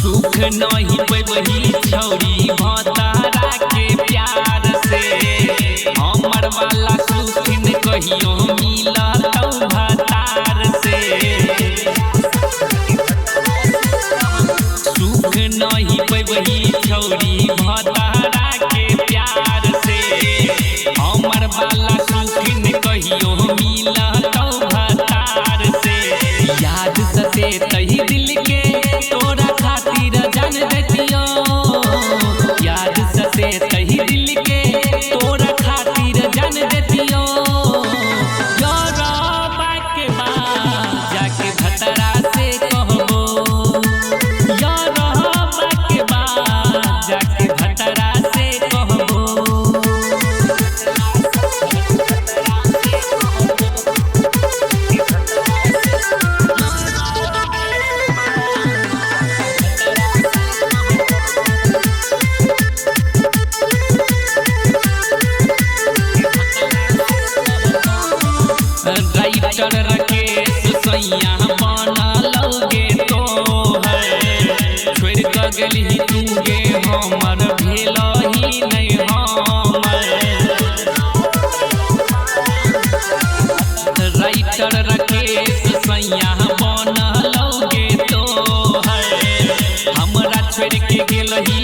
नहीं वही छौरी भतारा के प्यार से हमर वाला सुखिन कहियो मिलत भतार से सुख नहीं वही छौरी भतारा के प्यार से हमर वाला सुखिन कहियो मिलत भतार से याद सते तही दिल के तोरा खातिर जान देखियो याद सते तही दिल के तोरा खातिर जान देखियो जोरबा के बाद जाके भतरा से कहबो जोरबा के बाद जाके भतरा से कहबो राइटर राकेश सैया बनलौगे तोहर छोड़ क गेलही तू गे हमर भेलही नहीं हमर राइटर राकेश सैया बनलौगे तोहर हमरा छोड़ के गेलही